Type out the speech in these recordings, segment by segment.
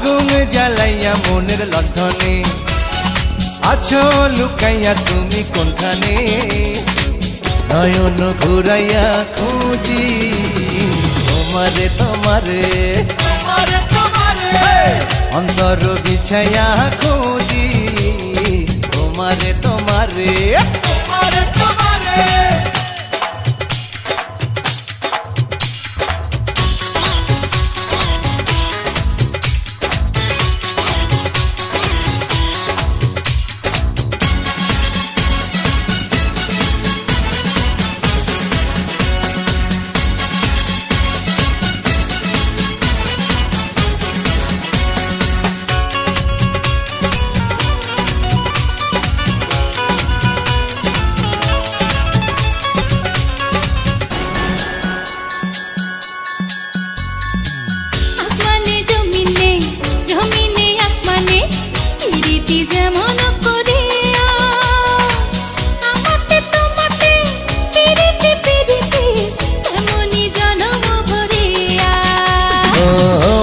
আগুন জ্বালাইয়া মনের লণ্ঠনে আছো লুকাইয়া তুমি কোনখানে নয়ন ঘুরাইয়া খুঁজি তোমারে তোমারে অন্তর বিছাইয়া খুঁজি তোমারে তোমারে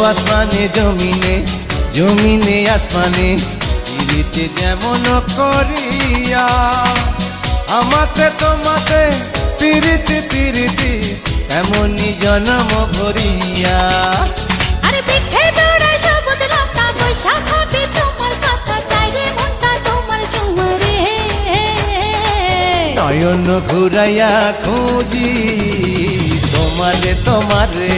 আসমানে জমিনে জমিনে আসমানে পিরিতি যেমন করিয়া আমাতে তোমাতে পিরিতি পিরিতি এমনই জন্ম ভরিয়া আরে পিঠে দৌড়ায় সবুজ লতা বৈশাখ হবে তোমার কথা চাইরে মনটা তোমার ঝুমরে নয়ন ঘুরাইয়া খুঁজি তোমারে তোমারে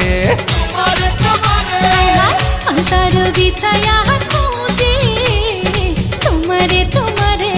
অন্তর বিছায়া খুঁজি তোমারে তোমারে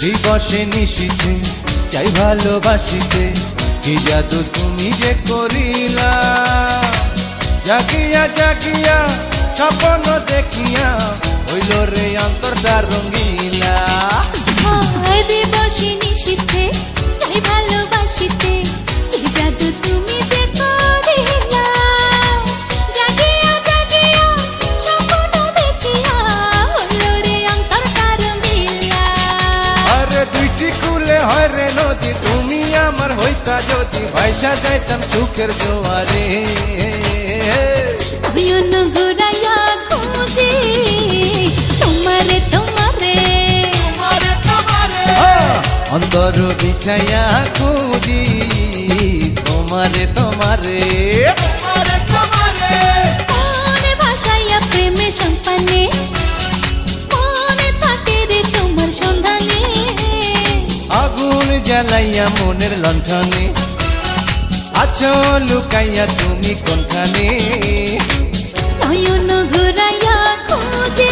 দিবসে নিশীথে চাই ভালোবাসিতে কি জাদু তুমি যে করিলা জাগিয়া জাগিয়া স্বপ্ন দেখিয়া হইল রে অন্তরটা রঙিলা দিবসে নিশীথে চাই ভালোবাসিতে কি জাদু তুমি যে করিলা জাগিয়া জাগিয়া স্বপ্ন দেখিয়া হইল রে অন্তরটা রঙিলা দুইটি কুলে হয় রে নদী তুমি আমার হইতা যদি ভাইসা যাইতাম সুখের জোয়ারে নয়ন ঘুরাইয়া খুঁজি তোমারে তোমারে অন্তর বিছাইয়া খুঁজি তোমারে তোমারে মনে ভাসাইয়া প্রেমে সম্পানে মনে থাকে রে তোমার সন্ধানে আগুন জ্বালাইয়া মনের লণ্ঠনে আছো লুকাইয়া তুমি কোনখানে নয়ন ঘুরাইয়া খুঁজি